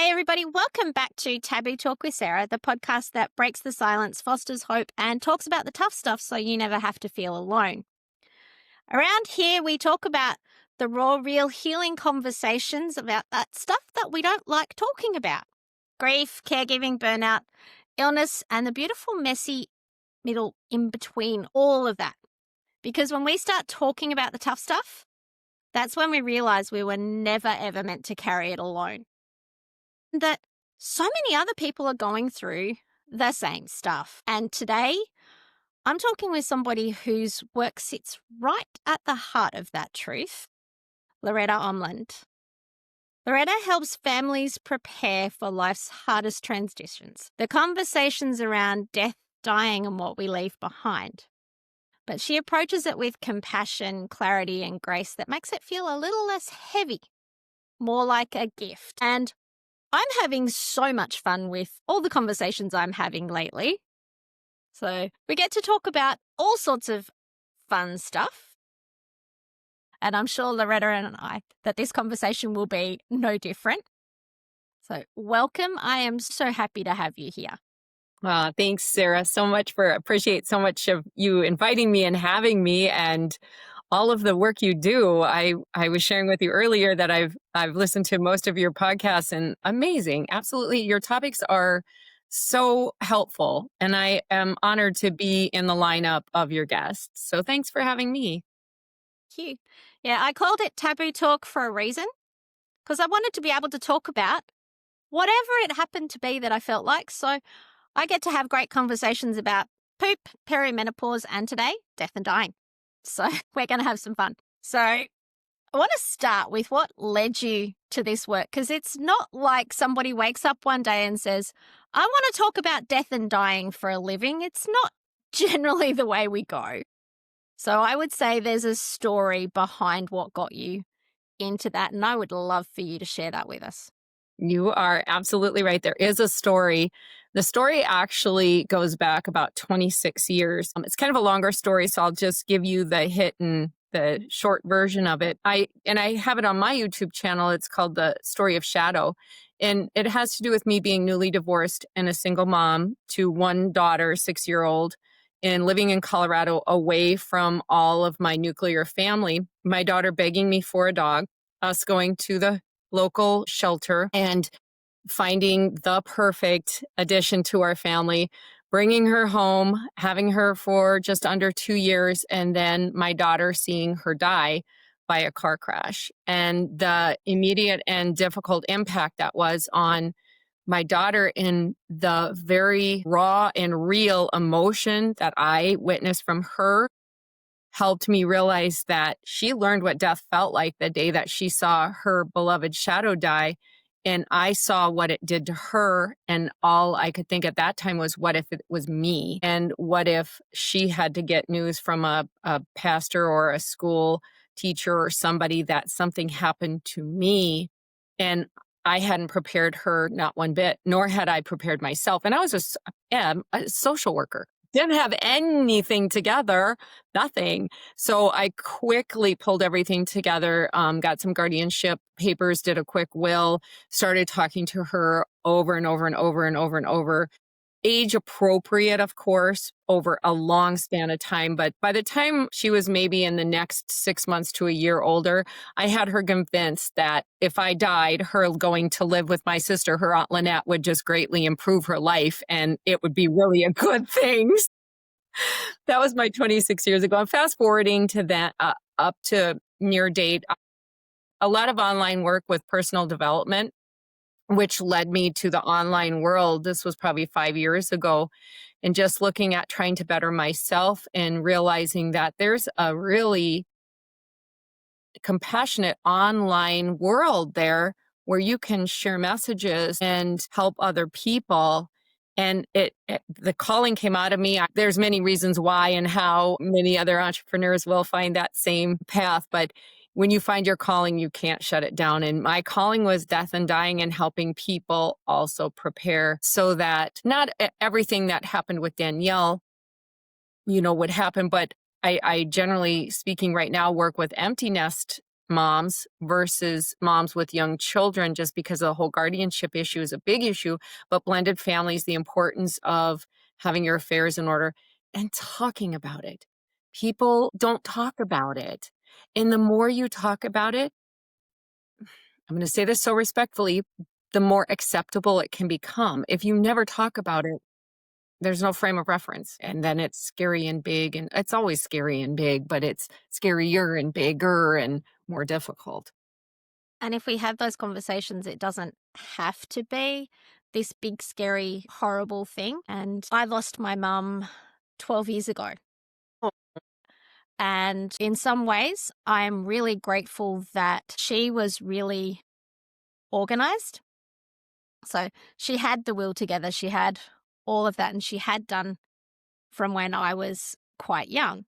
Hey, everybody. Welcome back to Taboo Talk with Sarah, the podcast that breaks the silence, fosters hope, and talks about the tough stuff so you never have to feel alone. Around here, we talk about the raw, real healing conversations about that stuff that we don't like talking about. Grief, caregiving, burnout, illness, and the beautiful, messy middle in between all of that. Because when we start talking about the tough stuff, that's when we realize we were never, ever meant to carry it alone. That so many other people are going through the same stuff. And today, I'm talking with somebody whose work sits right at the heart of that truth, Loretta Omland. Loretta helps families prepare for life's hardest transitions, the conversations around death, dying, and what we leave behind. But she approaches it with compassion, clarity, and grace that makes it feel a little less heavy, more like a gift. And I'm having so much fun with all the conversations I'm having lately. So we get to talk about all sorts of fun stuff. And I'm sure Loretta and I that this conversation will be no different. So welcome. I am so happy to have you here. Thanks, Sarah, so much appreciate so much of you inviting me and having me and all of the work you do. I was sharing with you earlier that I've listened to most of your podcasts and amazing. Absolutely. Your topics are so helpful and I am honored to be in the lineup of your guests. So thanks for having me. Thank you. Yeah, I called it Taboo Talk for a reason because I wanted to be able to talk about whatever it happened to be that I felt like. So I get to have great conversations about poop, perimenopause, and today, death and dying. So we're going to have some fun. So I want to start with what led you to this work, because it's not like somebody wakes up one day and says, I want to talk about death and dying for a living. It's not generally the way we go. So I would say there's a story behind what got you into that, and I would love for you to share that with us. You are absolutely right. There is a story. The story actually goes back about 26 years. It's kind of a longer story, so I'll just give you the hit and the short version of it. I have it on my YouTube channel. It's called The Story of Shadow. And it has to do with me being newly divorced and a single mom to one daughter, 6-year-old, and living in Colorado away from all of my nuclear family. My daughter begging me for a dog, us going to the local shelter and finding the perfect addition to our family, bringing her home, having her for just under 2 years, and then my daughter seeing her die by a car crash. And the immediate and difficult impact that was on my daughter in the very raw and real emotion that I witnessed from her helped me realize that she learned what death felt like the day that she saw her beloved shadow die. And I saw what it did to her. And all I could think at that time was, what if it was me? And what if she had to get news from a pastor or a school teacher or somebody that something happened to me? And I hadn't prepared her not one bit, nor had I prepared myself. And I was a social worker. Didn't have anything together, nothing. So I quickly pulled everything together, got some guardianship papers, did a quick will, started talking to her over and over and over and over and over. Age appropriate, of course, over a long span of time. But by the time she was maybe in the next 6 months to a year older, I had her convinced that if I died, her going to live with my sister, her Aunt Lynette, would just greatly improve her life and it would be really a good thing. That was my 26 years ago. I'm fast forwarding to that up to near date. A lot of online work with personal development, which led me to the online world. This was probably 5 years ago. And just looking at trying to better myself and realizing that there's a really compassionate online world there where you can share messages and help other people. And the calling came out of me. There's many reasons why and how many other entrepreneurs will find that same path. But when you find your calling, you can't shut it down. And my calling was death and dying and helping people also prepare so that not everything that happened with Danielle, would happen. But I generally speaking right now work with empty nest moms versus moms with young children, just because the whole guardianship issue is a big issue, but blended families, the importance of having your affairs in order and talking about it. People don't talk about it. And the more you talk about it, I'm going to say this so respectfully, the more acceptable it can become. If you never talk about it, there's no frame of reference. And then it's scary and big. And it's always scary and big, but it's scarier and bigger and more difficult. And if we have those conversations, it doesn't have to be this big, scary, horrible thing. And I lost my mum 12 years ago. Oh. And in some ways, I'm really grateful that she was really organized. So she had the will together, she had all of that, and she had done from when I was quite young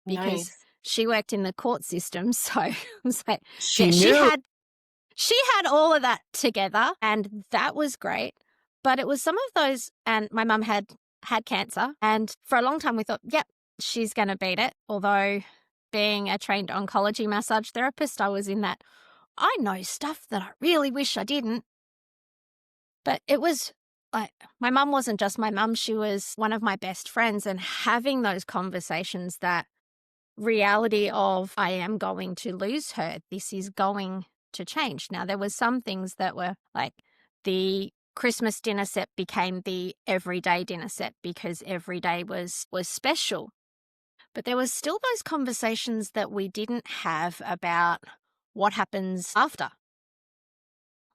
because Nice. she worked in the court system. So it was like, She yeah, knew. she had all of that together, and that was great. But it was some of those, and my mum had cancer, and for a long time we thought, yep, she's going to beat it. Although being a trained oncology massage therapist, I was in that, I know stuff that I really wish I didn't. But it was like, my mum wasn't just my mum, she was one of my best friends, and having those conversations, that reality of I am going to lose her, this is going to change. Now, there was some things that were like the Christmas dinner set became the everyday dinner set because every day was special. But there was still those conversations that we didn't have about what happens after.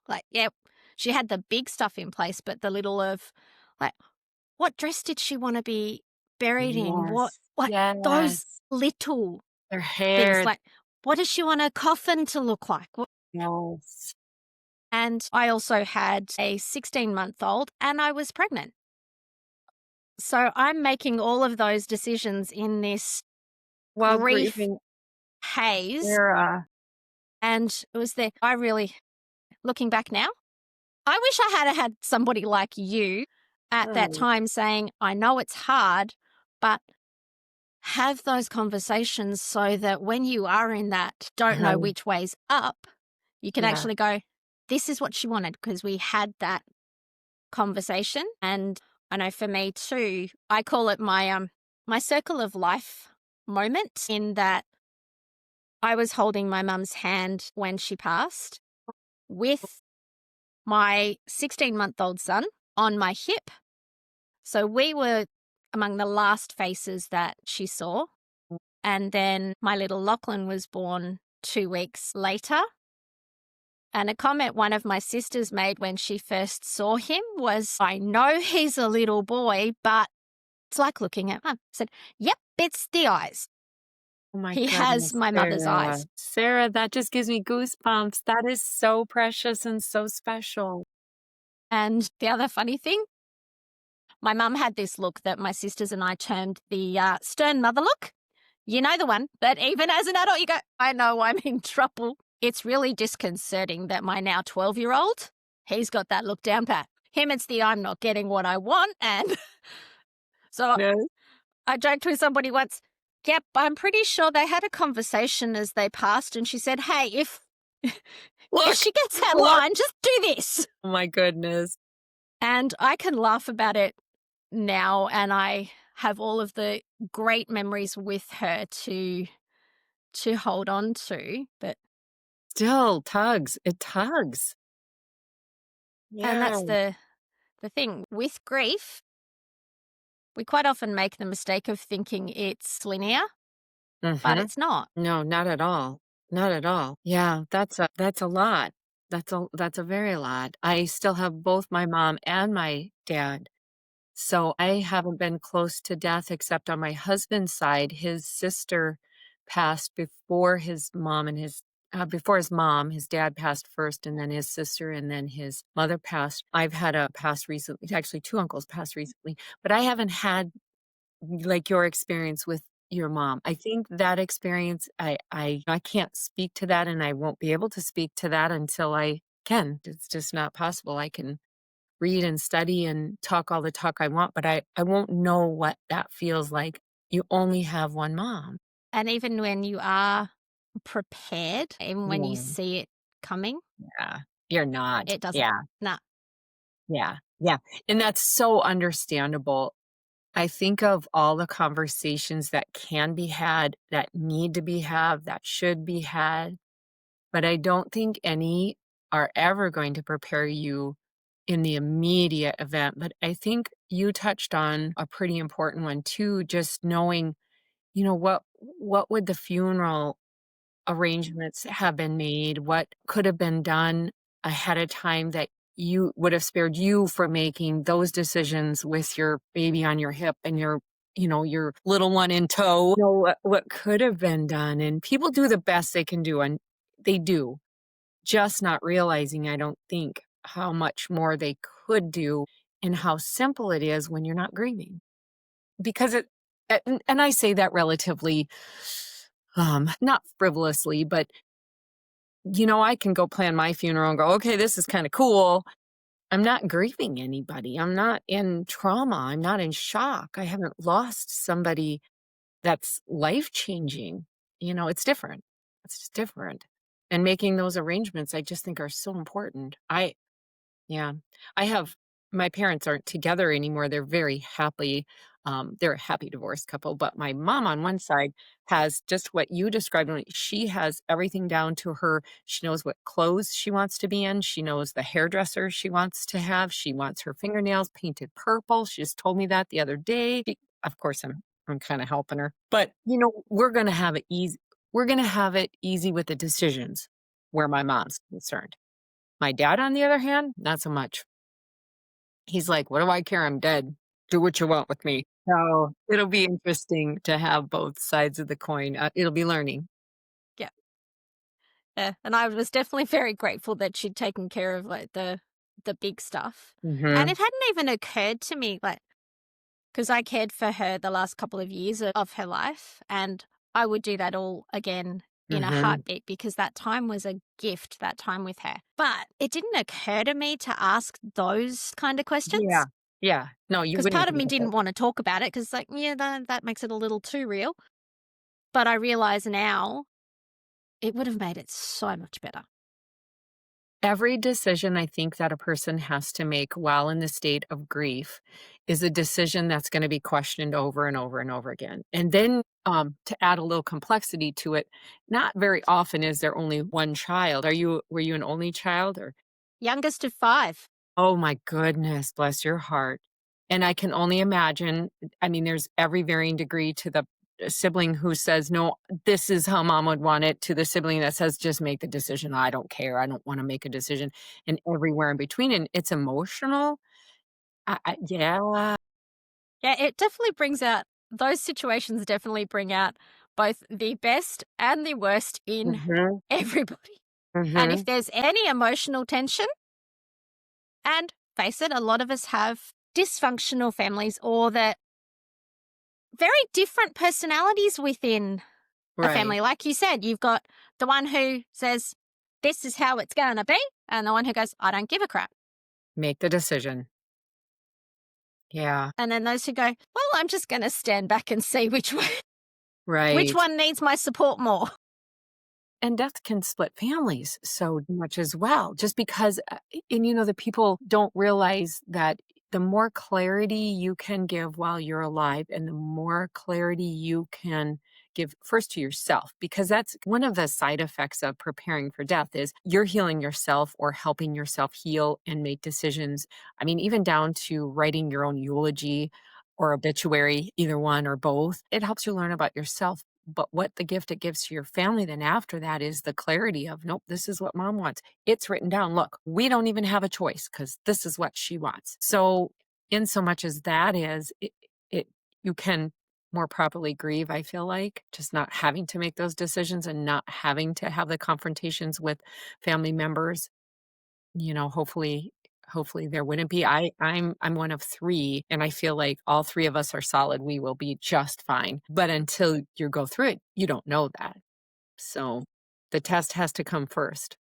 Like, yeah, she had the big stuff in place, but the little of like, what dress did she want to be buried in? What, Yes. like those Yes. little Their things, hair. like, what does she want a coffin to look like? Yes. And I also had a 16-month-old and I was pregnant. So I'm making all of those decisions in this While grief grieving haze. Sarah. And it was there. I really, looking back now, I wish I had somebody like you at that Oh, time saying, I know it's hard, but have those conversations so that when you are in that don't know uh-huh. which way's up, you can Yeah. actually go, this is what she wanted, because we had that conversation. And I know for me too, I call it my circle of life moment, in that I was holding my mum's hand when she passed with my 16-month-old son on my hip. So we were among the last faces that she saw. And then my little Lachlan was born 2 weeks later. And a comment one of my sisters made when she first saw him was, I know he's a little boy, but it's like looking at mum. I said, yep, it's the eyes. Oh my He has goodness, my mother's Sarah. eyes. Sarah, that just gives me goosebumps. That is so precious and so special. And the other funny thing, my mum had this look that my sisters and I termed the stern mother look. You know the one, but even as an adult, you go, I know I'm in trouble. It's really disconcerting that my now 12-year-old, he's got that look down pat. Him, it's the I'm not getting what I want. And so Yes. I joked with somebody once, yep, I'm pretty sure they had a conversation as they passed, and she said, hey, if Look, she gets that look. line, just do this. Oh my goodness. And I can laugh about it now, and I have all of the great memories with her to hold on to. But Still tugs. It tugs. and Yeah. that's the thing with grief, we quite often make the mistake of thinking it's linear, but Mm-hmm. it's not. No, not at all. Not at all. Yeah, that's a lot. That's a very lot. I still have both my mom and my dad. So I haven't been close to death except on my husband's side. His sister passed before his mom and before his mom. His dad passed first, and then his sister, and then his mother passed. I've had a pass recently. Actually, two uncles passed recently, but I haven't had like your experience with your mom. I think that experience, I can't speak to that, and I won't be able to speak to that until I can. It's just not possible. I can read and study and talk all the talk I want, but I won't know what that feels like. You only have one mom. And even when you are prepared, even when you Yeah. see it coming. Yeah. You're not. It doesn't. Yeah. Nah. Yeah. Yeah. And that's so understandable. I think of all the conversations that can be had, that need to be had, that should be had, but I don't think any are ever going to prepare you in the immediate event. But I think you touched on a pretty important one too, just knowing, what would the funeral arrangements have been made? What could have been done ahead of time that you would have spared you from making those decisions with your baby on your hip and your little one in tow? What could have been done? And people do the best they can do, and they do, just not realizing, I don't think, how much more they could do and how simple it is when you're not grieving. Because and I say that relatively, not frivolously, but I can go plan my funeral and go, okay, this is kind of cool. I'm not grieving anybody. I'm not in trauma. I'm not in shock. I haven't lost somebody that's life changing. It's different. It's just different. And making those arrangements, I just think are so important. Yeah. I have My parents aren't together anymore. They're a happy divorced couple, but my mom on one side has just what you described. She has everything down to her. She knows what clothes she wants to be in. She knows the hairdresser she wants to have. She wants her fingernails painted purple. She just told me that the other day. Of course, I'm kind of helping her, but we're going to have it easy. We're going to have it easy with the decisions where my mom's concerned. My dad, on the other hand, not so much. He's like, "What do I care? I'm dead. Do what you want with me." So, it'll be interesting to have both sides of the coin. It'll be learning. Yeah. Yeah. And I was definitely very grateful that she'd taken care of like the big stuff. And Mhm, it hadn't even occurred to me, like, because I cared for her the last couple of years of her life, and I would do that all again in a mhm. heartbeat because that time was a gift, that time with her. But it didn't occur to me to ask those kind of Yeah, questions yeah. No, you because wouldn't part of be me able. didn't want to talk about it because, like, yeah, that makes it a little too real. But I realize now it would have made it so much better. Every decision I think that a person has to make while in the state of grief is a decision that's gonna be questioned over and over and over again. And then, to add a little complexity to it, not very often is there only one child. Were you an only child, or? Youngest of five. Oh my goodness, bless your heart. And I can only imagine, I mean, there's every varying degree to the sibling who says, "No, this is how mom would want it," to the sibling that says, "Just make the decision. I don't care. I don't wanna make a decision," and everywhere in between, and it's emotional. Yeah. Yeah, it definitely brings out those situations definitely bring out both the best and the worst in Mhm, everybody. And if mhm. there's any emotional tension, and face it, a lot of us have dysfunctional families or that very different personalities within a Right. family. Like you said, you've got the one who says, this is how it's going to be, and the one who goes, I don't give a crap. Make the decision. Yeah. And then those who go, well, I'm just going to stand back and see which Right. one needs my support more. And death can split families so much as well, just because, and the people don't realize that the more clarity you can give while you're alive and the more clarity you can give first to yourself, because that's one of the side effects of preparing for death is you're healing yourself or helping yourself heal and make decisions. I mean, even down to writing your own eulogy or obituary, either one or both, it helps you learn about yourself. But what the gift it gives to your family then after that is the clarity of, nope, this is what mom wants. It's written down. Look, we don't even have a choice because this is what she wants. So, in so much as that is, it you can more properly grieve, I feel like, just not having to make those decisions and not having to have the confrontations with family members. Hopefully there wouldn't be. I'm one of 3, and I feel like all 3 of us are solid. We will be just fine. But until you go through it, you don't know that. So, the test has to come first.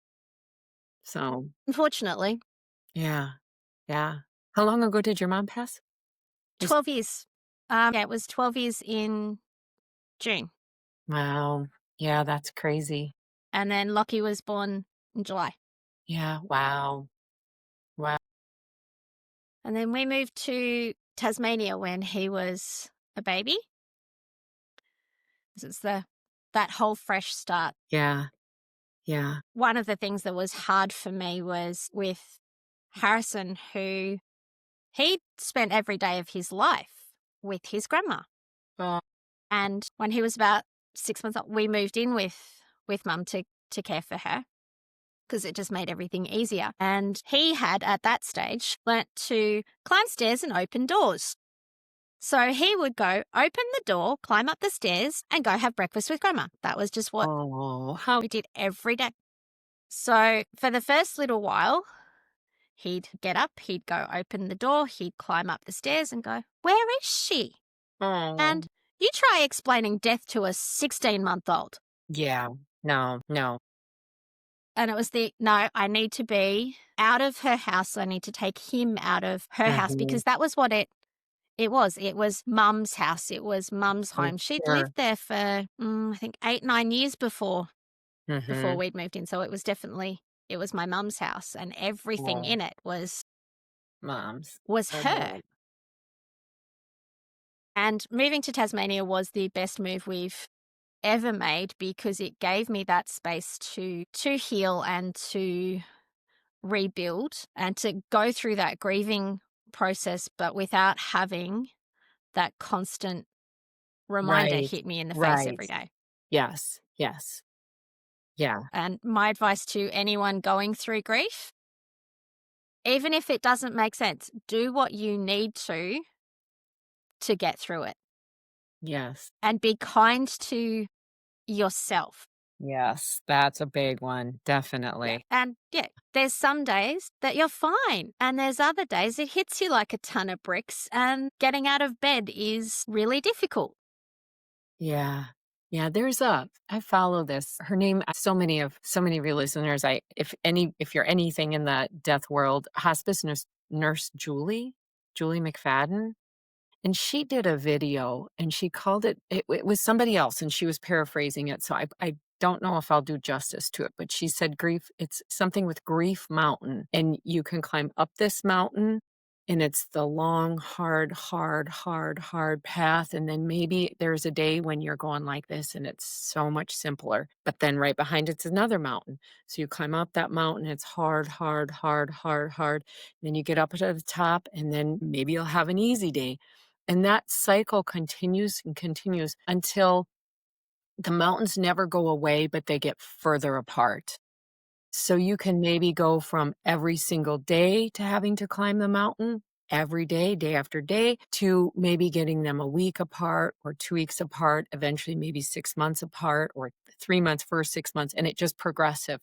So, Unfortunately, yeah, yeah. How long ago did your mom pass? You s 12 years. Yeah, it was 12 years in June. Wow. Yeah, that's crazy. And then Lockie was born in July. Yeah, wow. Wow. And then we moved to Tasmania when he was a baby. This is that whole fresh start. Yeah, yeah. One of the things that was hard for me was with Harrison, who he spent every day of his life with his grandma. Oh, And when he was about 6 months old, we moved in with mum to care for her because it just made everything easier. And he had, at that stage, learnt to climb stairs and open doors. So he would go open the door, climb up the stairs, and go have breakfast with grandma. That was just what oh, how we did every day. So for the first little while, he'd get up, he'd go open the door, he'd climb up the stairs and go, "Where is she?" oh. And you try explaining death to a 16-month-old. Yeah. No, no. And it was no, I need to be out of her house. I need to take him out of her house Mhm. because that was what it was. It was mum's house. It was mum's I'm home. She'd sure. lived there for, I think, 8, 9 years before Mhm. we'd moved in. So it was my mum's house and everything Oh, in it moms. was Oh, her. boy. And moving to Tasmania was the best move we've ever made because it gave me that space to heal and to rebuild and to go through that grieving process, but without having that constant reminder Right, hit me in the face right. every day. Yes, yes. Yeah, And my advice to anyone going through grief, even if it doesn't make sense, do what you need to get through it yes, and be kind to yourself. yes. That's a big one, Yeah. definitely. And yeah, there's some days that you're fine. And there's other days it hits you like a ton of bricks and getting out of bed is really difficult. Yeah. Yeah, I follow this. Her name, so many of your listeners, if you're anything in the death world, hospice nurse Julie McFadden. And she did a video and she called it was somebody else and she was paraphrasing it. So I don't know if I'll do justice to it, but she said it's something with Grief Mountain. And you can climb up this mountain and it's the long, hard path. And then maybe there's a day when you're going like this and it's so much simpler. But then right behind it's another mountain. So you climb up that mountain, it's hard. Then you get up to the top and then maybe you'll have an easy day, and that cycle continues and continues until the mountains never go away, but they get further apart. So you can maybe go from every single day to having to climb the mountain every day, day after day, to maybe getting them a week apart or 2 weeks apart, eventually maybe 6 months apart or 3 months first, 6 months, and it just progressive.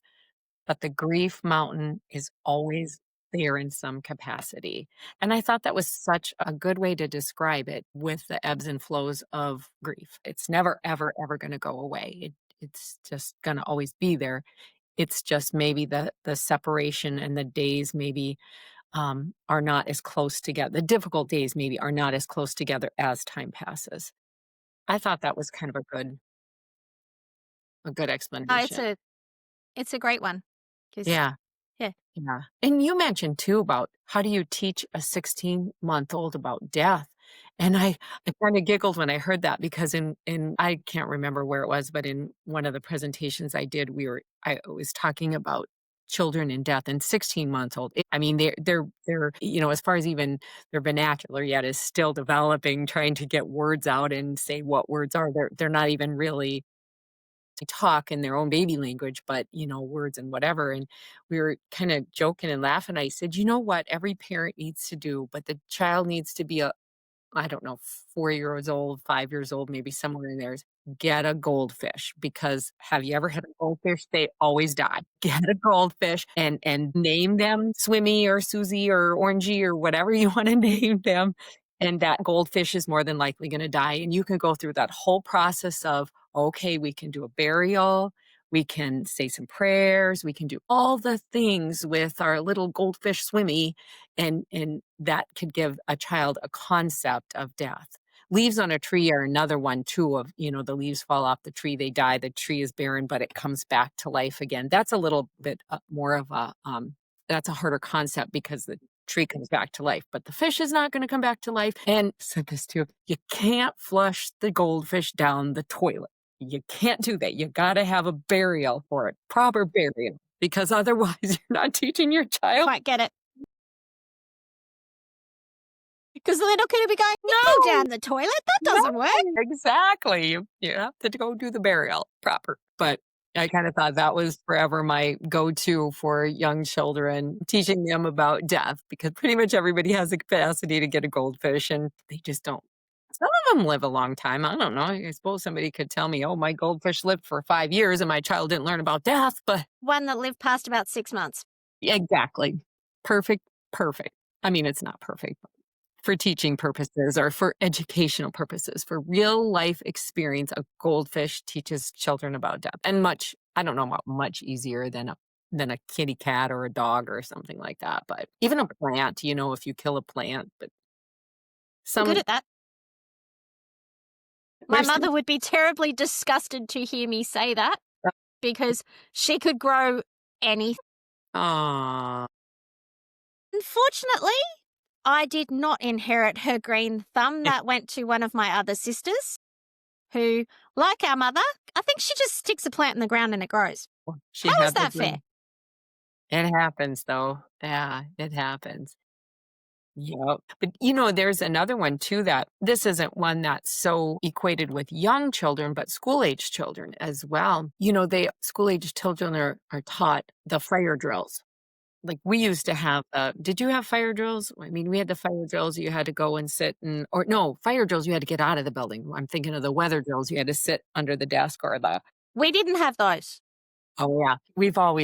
But the grief mountain is always there in some capacity. And I thought that was such a good way to describe it with the ebbs and flows of grief. It's never, ever, ever going to go away. It's just going to always be there. It's just maybe the separation and the days maybe are not as close together. The difficult days maybe are not as close together as time passes. I thought that was kind of a good No, explanation. it's a great one because, Yeah. yeah. Yeah. And you mentioned too about how do you teach a 16-month-old about death? And I kind of giggled when I heard that because in I can't remember where it was, but in one of the presentations I did, I was talking about children in death and 16-month-old. I mean, they're, as far as even their vernacular yet is still developing, trying to get words out and say what words are. They're not even really to talk in their own baby language, but, words and whatever. And we were kind of joking and laughing. I said, you know what every parent needs to do, but the child needs to be I don't know, 4 years old, 5 years old, maybe somewhere in there, is get a goldfish because have you ever had a goldfish? They always die. Get a goldfish and name them Swimmy or Susie or Orangey or whatever you want to name them. And that goldfish is more than likely going to die. And you can go through that whole process of, okay, we can do a burial. We can say some prayers. We can do all the things with our little goldfish Swimmy, and that could give a child a concept of death. Leaves on a tree are another one too of, the leaves fall off the tree, they die, the tree is barren, but it comes back to life again. That's a little bit more of that's a harder concept because the tree comes back to life, but the fish is not going to come back to life. And said this too, you can't flush the goldfish down the toilet. You can't do that. You got to have a burial for it, proper burial, because otherwise you're not teaching your child. Quite get it. Because the little kid will be going, no, down the toilet. That doesn't work. Exactly. You have to go do the burial proper. But I kind of thought that was forever my go-to for young children, teaching them about death, because pretty much everybody has the capacity to get a goldfish and they just don't. Some of them live a long time. I don't know. I suppose somebody could tell me, oh, my goldfish lived for 5 years and my child didn't learn about death, but One that lived past about 6 months. exactly. Perfect. I mean, it's not perfect, but for teaching purposes or for educational purposes, for real life experience, a goldfish teaches children about death. And I don't know about much easier than a kitty cat or a dog or something like that. But even a plant, if you kill a plant, but I'm good some at that. My there's mother would be terribly disgusted to hear me say that because she could grow anything. Aw, Unfortunately, I did not inherit her green thumb. That went to one of my other sisters who, like our mother, I think she just sticks a plant in the ground and it grows. she How is had the that fair? green. It happens though. Yeah, it happens. Yep. But there's another one too that this isn't one that's so equated with young children, but school age children as well. School age children are taught the fire drills. Like we used to have, did you have fire drills? I mean, we had the fire drills, you had to go and sit or no, fire drills, you had to get out of the building. I'm thinking of the weather drills, you had to sit under the desk or the We didn't have those. Oh, yeah.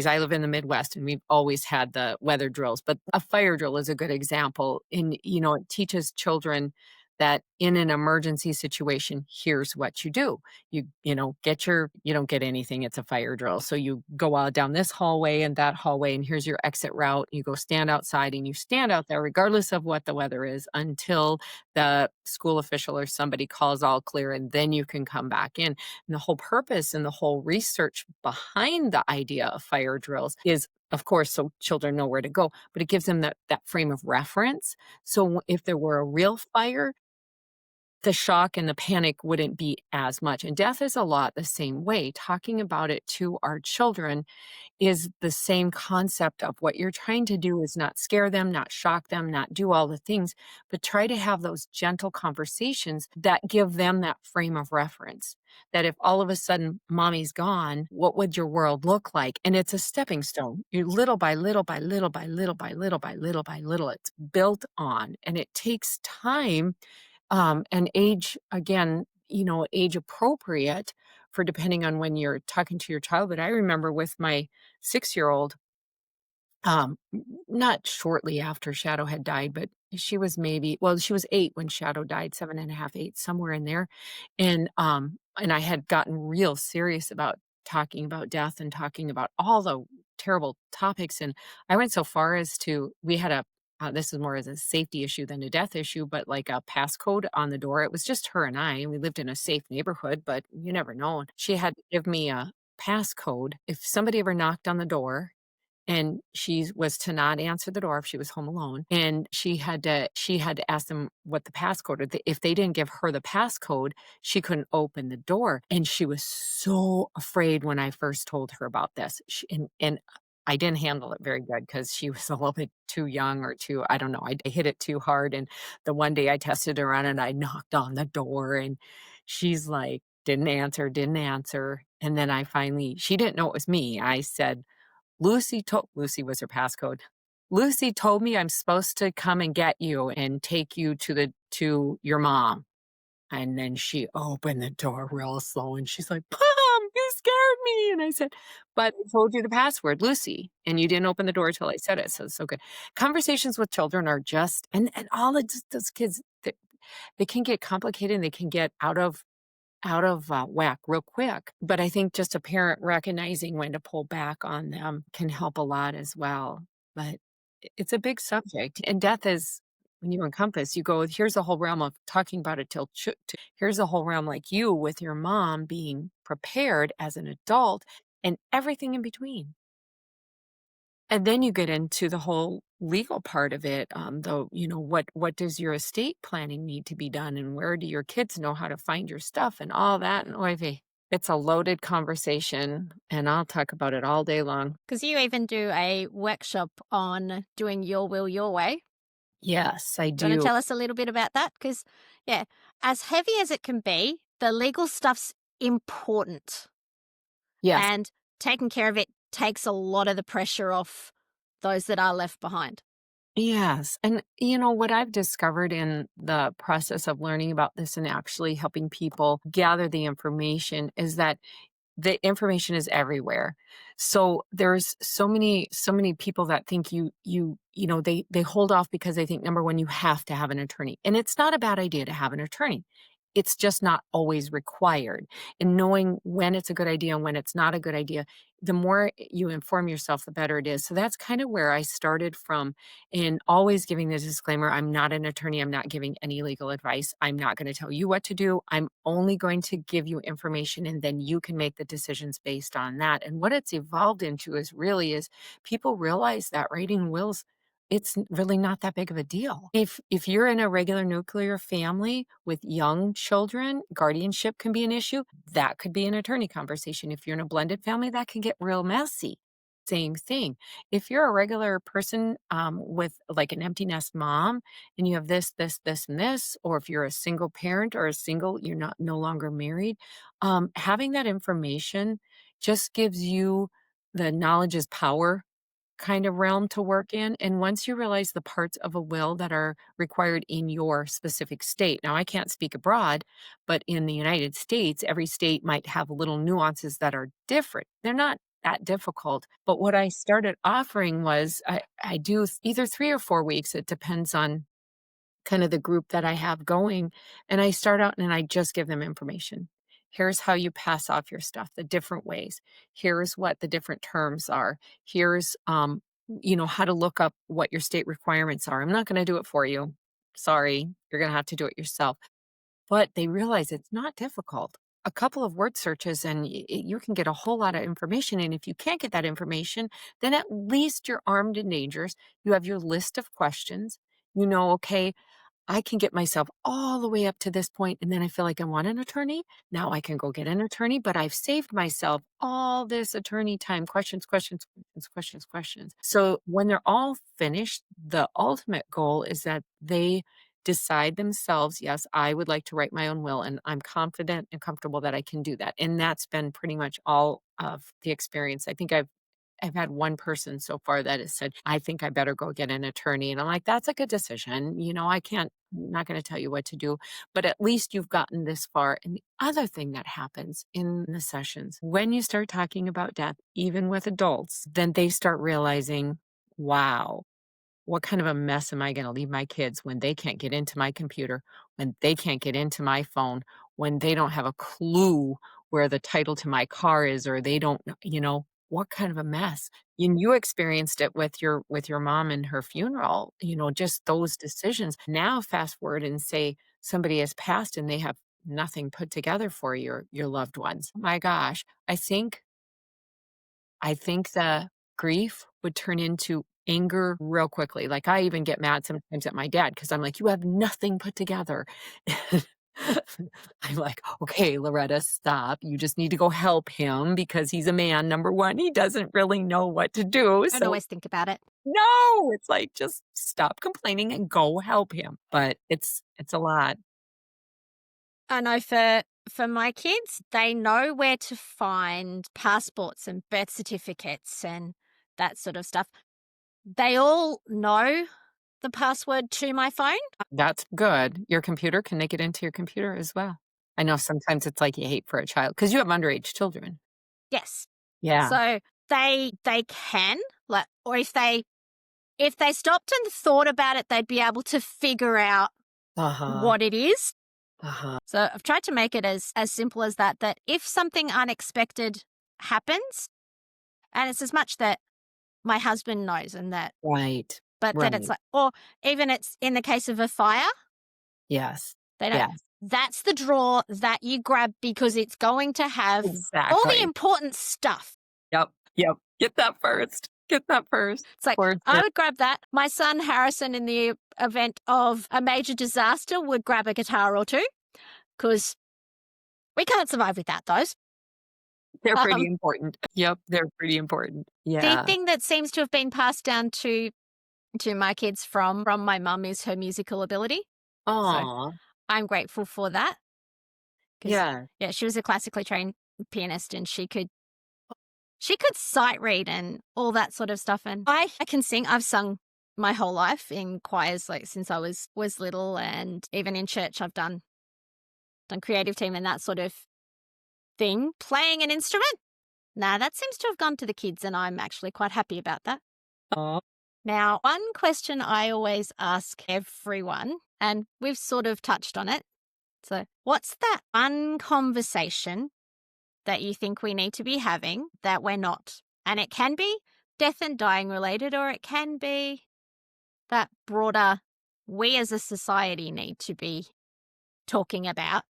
I live in the Midwest and we've always had the weather drills, but a fire drill is a good example. And, it teaches children that in an emergency situation, here's what you do. You don't get anything. It's a fire drill. So you go out down this hallway and that hallway, and here's your exit route. You go stand outside and you stand out there, regardless of what the weather is, until the school official or somebody calls all clear, and then you can come back in. And the whole purpose and the whole research behind the idea of fire drills is, of course, so children know where to go, but it gives them that frame of reference. So if there were a real fire, the shock and the panic wouldn't be as much. And death is a lot the same way. Talking about it to our children is the same concept of what you're trying to do is not scare them, not shock them, not do all the things, but try to have those gentle conversations that give them that frame of reference. That if all of a sudden mommy's gone, what would your world look like? And it's a stepping stone. You little by little by little by little by little by little by little, it's built on. And it takes time and age, again, age appropriate for depending on when you're talking to your child. But I remember with my 6-year-old, not shortly after Shadow had died, but she was she was 8 when Shadow died, 7.5, 8, somewhere in there. And I had gotten real serious about talking about death and talking about all the terrible topics. And I went so far as we had this is more as a safety issue than a death issue, but like a passcode on the door. It was just her and I, and we lived in a safe neighborhood, but you never know. She had to give me a passcode. If somebody ever knocked on the door and she was to not answer the door if she was home alone, and she had to ask them what the passcode, if they didn't give her the passcode, she couldn't open the door. And she was so afraid when I first told her about this. And I didn't handle it very good because she was a little bit too young or too, I don't know, I hit it too hard. And the one day I tested her on and I knocked on the door and she's like, didn't answer. And then she didn't know it was me. I said, Lucy was her passcode. Lucy told me I'm supposed to come and get you and take you to your mom. And then she opened the door real slow and she's like, Mom, you scared me. And I said, but I told you the password, Lucy, and you didn't open the door till I said it. So it's so good. Conversations with children are just, and all of those kids, they can get complicated and they can get out of whack real quick. But I think just a parent recognizing when to pull back on them can help a lot as well. But it's a big subject, and death is when you encompass, you go, here's a whole realm of talking about it here's a whole realm like you with your mom being prepared as an adult and everything in between. And then you get into the whole legal part of it. Though, what does your estate planning need to be done, and where do your kids know how to find your stuff and all that? And oy vey, it's a loaded conversation, and I'll talk about it all day long. Because you even do a workshop on doing your will your way. Yes, I Do you want to do. tell us a little bit about that? Because, yeah, as heavy as it can be, the legal stuff's important. Yes. And taking care of it takes a lot of the pressure off those that are left behind. Yes. And what I've discovered in the process of learning about this and actually helping people gather the information is that the information is everywhere. So there's so many people that think they hold off because they think, number one, you have to have an attorney. And it's not a bad idea to have an attorney. It's just not always required. And knowing when it's a good idea and when it's not a good idea, the more you inform yourself, the better it is. So that's kind of where I started from, in always giving the disclaimer, I'm not an attorney. I'm not giving any legal advice. I'm not going to tell you what to do. I'm only going to give you information, and then you can make the decisions based on that. And what it's evolved into is people realize that writing wills, really not that big of a deal. If you're in a regular nuclear family with young children, guardianship can be an issue. That could be an attorney conversation. If you're in a blended family, that can get real messy. Same thing. If you're a regular person, with like an empty nest mom, and you have this, and this, or if you're a single parent or you're not no longer married, having that information just gives you the knowledge is power kind of realm to work in. And once you realize the parts of a will that are required in your specific state, now I can't speak abroad, but in the United States, every state might have little nuances that are different. They're not that difficult. But what I started offering was I do either 3 or 4 weeks. It depends on kind of the group that I have going. And I start out and I just give them information. Here's how you pass off your stuff, the different ways. Here's what the different terms are. Here's how to look up what your state requirements are. I'm not going to do it for you. Sorry, you're going to have to do it yourself. But they realize it's not difficult. A couple of word searches and you can get a whole lot of information. And if you can't get that information, then at least you're armed and dangerous. You have your list of questions. Okay, I can get myself all the way up to this point, and then I feel like I want an attorney. Now I can go get an attorney, but I've saved myself all this attorney time, questions, questions, questions, questions, questions. So when they're all finished, the ultimate goal is that they decide themselves, yes, I would like to write my own will, and I'm confident and comfortable that I can do that. And that's been pretty much all of the experience. I think I've had one person so far that has said, I think I better go get an attorney. And I'm like, that's a good decision. I'm not going to tell you what to do, but at least you've gotten this far. And the other thing that happens in the sessions, when you start talking about death, even with adults, then they start realizing, wow, what kind of a mess am I going to leave my kids when they can't get into my computer, when they can't get into my phone, when they don't have a clue where the title to my car is, or they don't, what kind of a mess. And you experienced it with your mom and her funeral, just those decisions. Now fast forward and say somebody has passed and they have nothing put together for your loved ones. My gosh, I think the grief would turn into anger real quickly. Like, I even get mad sometimes at my dad because I'm like, "You have nothing put together." I'm like, "Okay, Loretta, stop. You just need to go help him because he's a man, number 1. He doesn't really know what to do." Don't So always think about it. no, it's like, just stop complaining and go help him. But it's a lot. I know for my kids, they know where to find passports and birth certificates and that sort of stuff. They all know the password to my phone. That's good. Your computer, can they get into your computer as well? I know sometimes it's like you hate for a child because you have underage children. Yes. Yeah. So they can, like, or if they stopped and thought about it, they'd be able to figure out Uh-huh. what it is. Uh-huh. So I've tried to make it as simple as that if something unexpected happens, and it's as much that my husband knows and that Right. But then it's Right. like, or even it's in the case of a fire, Yes. they don't. Yes. That's the drawer that you grab because it's going to have all the Exactly. important stuff. Yep. Yep. Get that first. Get that first. It's like, For I sure. would grab that. My son Harrison, in the event of a major disaster, would grab a guitar or two because we can't survive without those. They're pretty Um, important. Yep. They're pretty important. the Yeah. thing that seems to have been passed down to my kids from my mum is her musical ability. So Aw. I'm grateful for that because, Yeah. yeah, she was a classically trained pianist and she could sight read and all that sort of stuff. And I can sing. I've sung my whole life in choirs, like since I was little, and even in church I've done creative team and that sort of thing. Playing an instrument, nah, that seems to have gone to the kids, and I'm actually quite happy about that. Aw. Now, one question I always ask everyone, and we've sort of touched on it. So, what's that one conversation that you think we need to be having that we're not? And it can be death and dying related, or it can be that broader, we as a society need to be talking about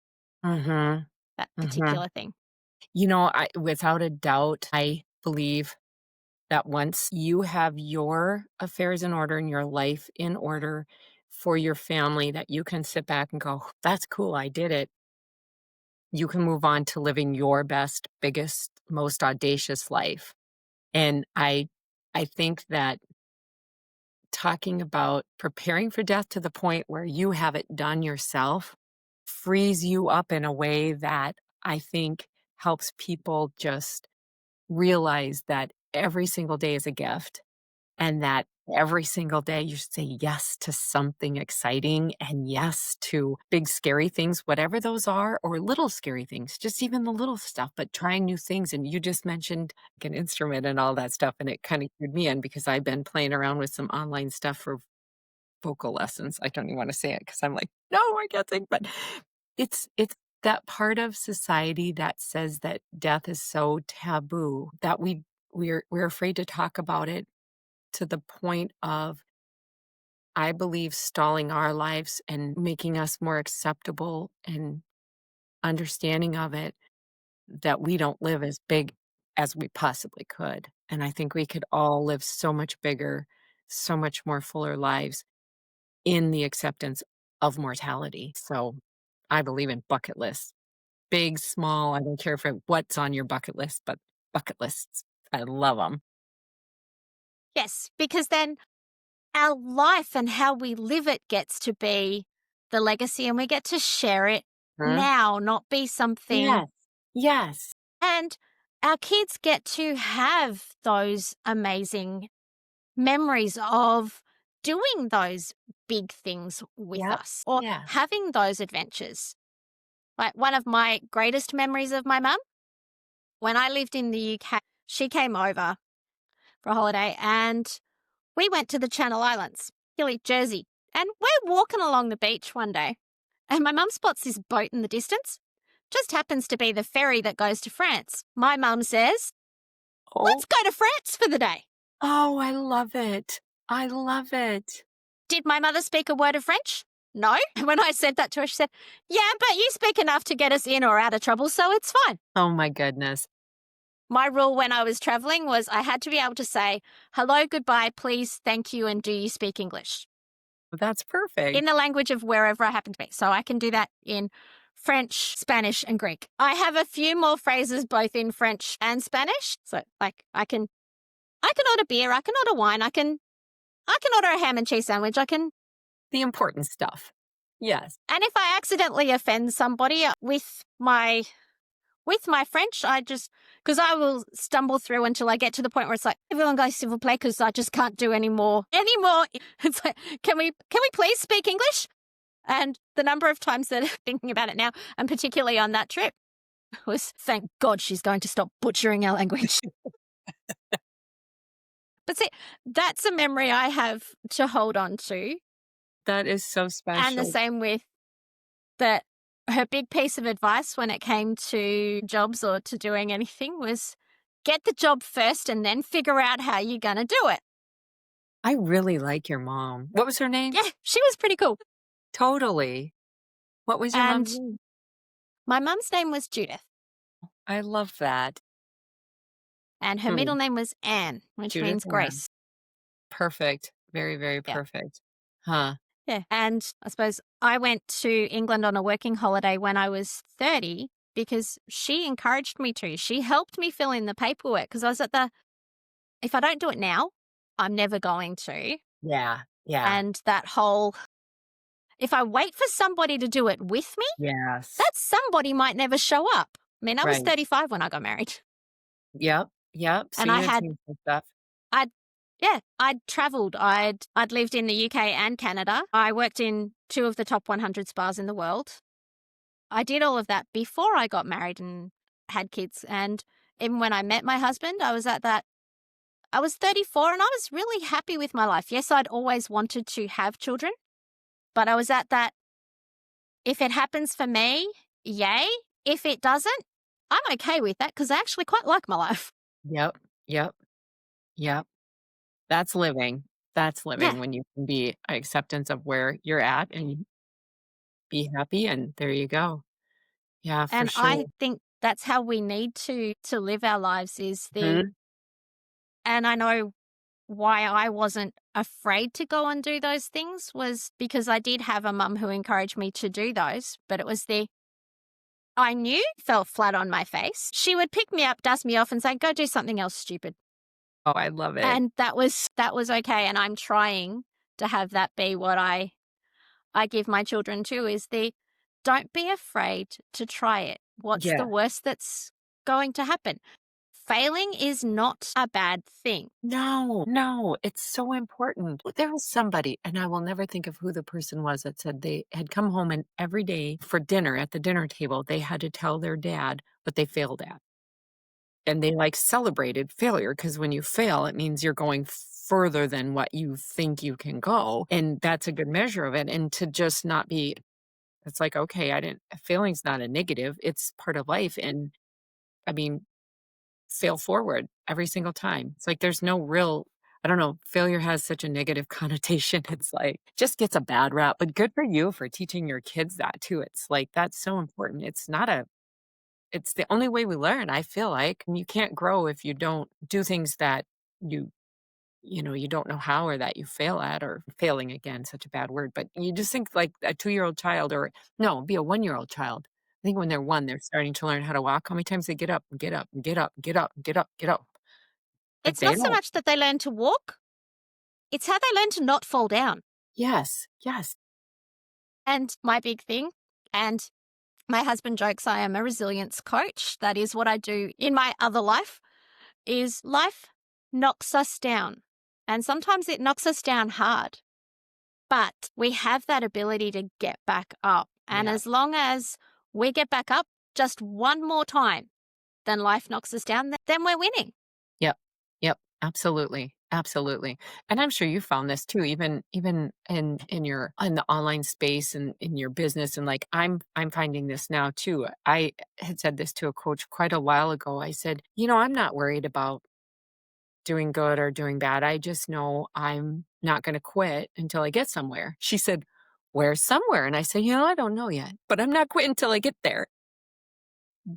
Mm-hmm. that Mm-hmm. particular thing. Without a doubt, I believe that once you have your affairs in order and your life in order for your family, that you can sit back and go, that's cool, I did it. You can move on to living your best, biggest, most audacious life. And I think that talking about preparing for death to the point where you have it done yourself frees you up in a way that I think helps people just realize that every single day is a gift and that every single day you should say yes to something exciting and yes to big scary things, whatever those are, or little scary things, just even the little stuff, but trying new things. And you just mentioned like, an instrument and all that stuff. And it kind of cued me in because I've been playing around with some online stuff for vocal lessons. I don't even want to say it because I'm like, no, I can't sing. But it's that part of society that says that death is so taboo that we're afraid to talk about it to the point of, I believe, stalling our lives and making us more acceptable and understanding of it, that we don't live as big as we possibly could. And I think we could all live so much bigger, so much more fuller lives in the acceptance of mortality. So I believe in bucket lists, big, small. I don't care what's on your bucket list, but bucket lists, I love them. Yes, because then our life and how we live it gets to be the legacy, and we get to share it now, not be something. Yes. Yes. And our kids get to have those amazing memories of doing those big things with Yep. us or Yeah. having those adventures. Like one of my greatest memories of my mum, when I lived in the UK, she came over for a holiday and we went to the Channel Islands, Hilly, Jersey. And we're walking along the beach one day and my mum spots this boat in the distance. Just happens to be the ferry that goes to France. My mum says, Oh, let's go to France for the day. oh, I love it. I love it. Did my mother speak a word of French? No. When I said that to her, she said, yeah, but you speak enough to get us in or out of trouble, so it's fine. Oh my goodness. My rule when I was traveling was I had to be able to say, hello, goodbye, please, thank you, and do you speak English? That's perfect. In the language of wherever I happen to be. So I can do that in French, Spanish, and Greek. I have a few more phrases both in French and Spanish. So like I can order beer, I can order wine, I can order a ham and cheese sandwich, The important stuff. Yes. and if I accidentally offend somebody with my French, because I will stumble through until I get to the point where it's like, everyone goes civil play because I just can't do anymore. It's like, can we please speak English? And the number of times that thinking about it now, and particularly on that trip, was thank God she's going to stop butchering our language. But see, that's a memory I have to hold on to. That is so And the special. same with that. Her big piece of advice when it came to jobs or to doing anything was get the job first and then figure out how you're going to do it. I really like your mom. What was her name? Yeah, she was pretty cool. Totally. What was your mom's And name? my mum's name was Judith, I love that. and her Hmm. middle name was Anne, which Judith means Ann. Grace. Perfect. Very, very Yeah. perfect. Huh. Yeah. And I suppose I went to England on a working holiday when I was 30 because she encouraged me to. She helped me fill in the paperwork because I was at if I don't do it now, I'm never going to. Yeah. Yeah. And that whole, if I wait for somebody to do it with me, Yes. that somebody might never show up. I mean, I was Right. 35 when I got married, Yep. Yep. So and you had seen some stuff. I'd, yeah, I'd traveled. I'd lived in the UK and Canada. I worked in 2 of the top 100 spas in the world. I did all of that before I got married and had kids. And even when I met my husband, I was 34 and I was really happy with my life. Yes, I'd always wanted to have children, but I was at that, if it happens for me, yay. If it doesn't, I'm okay with that because I actually quite like my life. Yep. Yep. Yep. That's living. That's Yeah. living when you can be acceptance of where you're at and be happy, and there you go. Yeah, for And sure. I think that's how we need to live our lives is Mhm. and I know why I wasn't afraid to go and do those things was because I did have a mum who encouraged me to do those, but it was I knew fell flat on my face. She would pick me up, dust me off and say, go do something else stupid. Oh, I love it. And that was okay. And I'm trying to have that be what I give my children too is don't be afraid to try it. What's Yeah. the worst that's going to happen? Failing is not a bad thing. No, no, it's so important. There was somebody, and I will never think of who the person was that said they had come home and every day for dinner at the dinner table, they had to tell their dad what they failed at. And they like celebrated failure because when you fail, it means you're going further than what you think you can go. And that's a good measure of it. And to just not be, it's like, okay, failing's not a negative, it's part of life. And I mean, fail forward every single time. It's like there's no real I don't know, failure has such a negative connotation. It's like just gets a bad rap, but good for you for teaching your kids that too. It's like that's so important. It's the only way we learn, I feel like. And you can't grow if you don't do things that you you don't know how or that you fail at or failing again, such a bad word, but you just think like a 2-year-old child or no, be a 1-year-old child. I think when they're 1, they're starting to learn how to walk. How many times they get up and get up and get up and get up and get up, get up. Like It's they not so don't. much that they learn to walk, it's how they learn to not fall down. Yes, yes. And my big thing, and my husband jokes I am a resilience coach. That is what I do in my other life, is life knocks us down. And sometimes it knocks us down hard, but we have that ability to get back up. And Yeah. as long as we get back up just one more time, then life knocks us down, then we're winning. Yep. Yep. Absolutely. Absolutely. And I'm sure you found this too, even in your in the online space and in your business. And like I'm finding this now too. I had said this to a coach quite a while ago. I said, I'm not worried about doing good or doing bad. I just know I'm not going to quit until I get somewhere. She said, where's somewhere? And I said, I don't know yet, but I'm not quitting until I get there.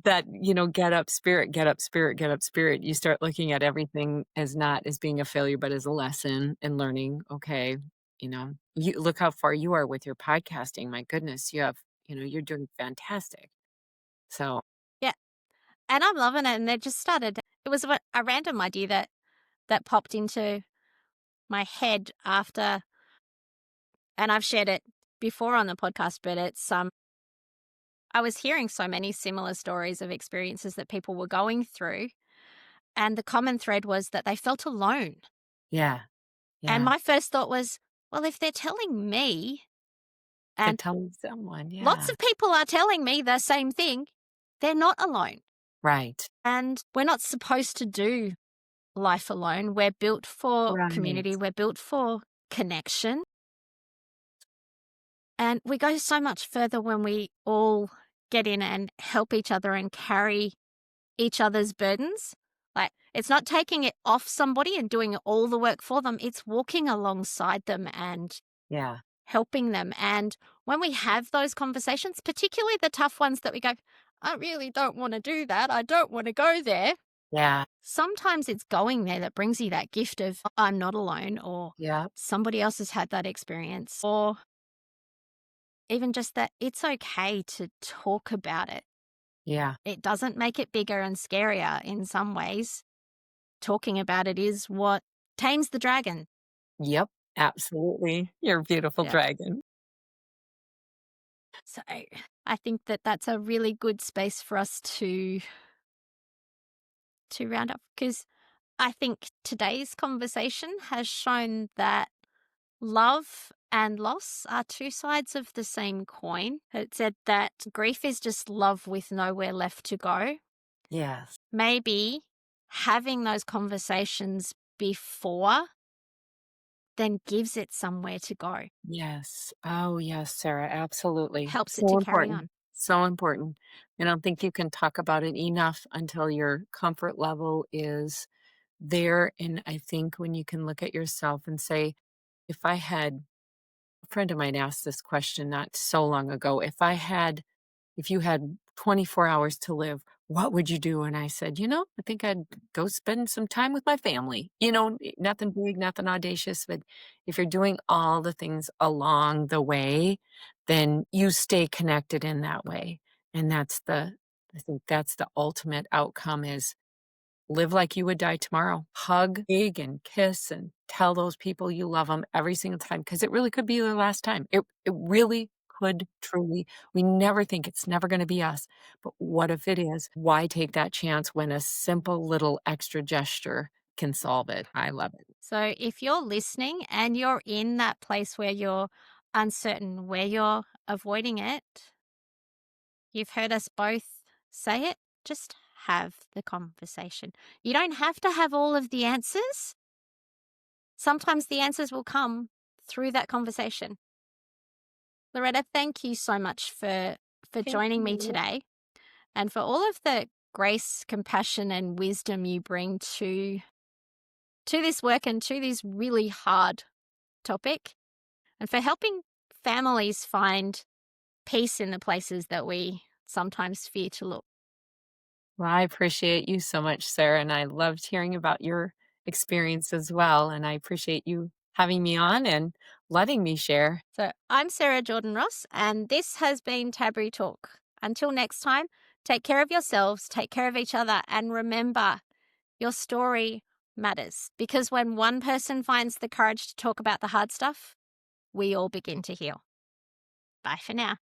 That, get up spirit, get up spirit, get up spirit. You start looking at everything as not as being a failure, but as a lesson and learning. Okay, you look how far you are with your podcasting. My goodness, you're doing fantastic. So, Yeah. And I'm loving it. And it just started, it was a random idea that popped into my head after, and I've shared it before on the podcast, but I was hearing so many similar stories of experiences that people were going through, and the common thread was that they felt alone. yeah, And yeah. my first thought was, well, if they're telling me, They're and telling someone, lots yeah. of people are telling me the same thing, they're not alone. Right, And we're not supposed to do life alone. We're built for right. community, we're built for connection. And we go so much further when we all get in and help each other and carry each other's burdens. Like, It's not taking it off somebody and doing all the work for them. It's walking alongside them and Yeah. helping them. And when we have those conversations, particularly the tough ones that we go, I really don't want to do that. I don't want to go there. Yeah. Sometimes it's going there that brings you that gift of I'm not alone, or Yeah. somebody else has had that experience, or even just that it's okay to talk about it. Yeah. It doesn't make it bigger and scarier in some ways. Talking about it is what tames the dragon. Yep. Absolutely. You're a beautiful Yeah. dragon. So I think that that's a really good space for us to round up, because I think today's conversation has shown that love and loss are two sides of the same coin. It said that grief is just love with nowhere left to go. Yes. Maybe having those conversations before then gives it somewhere to go, Yes. Oh, yes, Sarah. Absolutely. helps it So to carry important. on. So important. I don't think you can talk about it enough until your comfort level is there. And I think when you can look at yourself and say, if I had a friend of mine asked this question not so long ago, if you had 24 hours to live, what would you do? And I said, I think I'd go spend some time with my family. Nothing big, nothing audacious, but if you're doing all the things along the way, then you stay connected in that way. And I think that's the ultimate outcome is live like you would die tomorrow. Hug big and kiss and tell those people you love them every single time because it really could be their last time. It really could truly. We never think it's never going to be us. But what if it is? Why take that chance when a simple little extra gesture can solve it? I love it. So if you're listening and you're in that place where you're uncertain, where you're avoiding it, you've heard us both say it, just have the conversation. You don't have to have all of the answers. Sometimes the answers will come through that conversation. Loretta, thank you so much for Thank joining me you. today and for all of the grace, compassion, and wisdom you bring to this work and to this really hard topic, and for helping families find peace in the places that we sometimes fear to look. Well, I appreciate you so much, Sarah, and I loved hearing about your experience as well. And I appreciate you having me on and letting me share. So I'm Sarah Jordan Ross, and this has been Taboo Talk. Until next time, take care of yourselves, take care of each other, and remember, your story matters, because when one person finds the courage to talk about the hard stuff, we all begin to heal. Bye for now.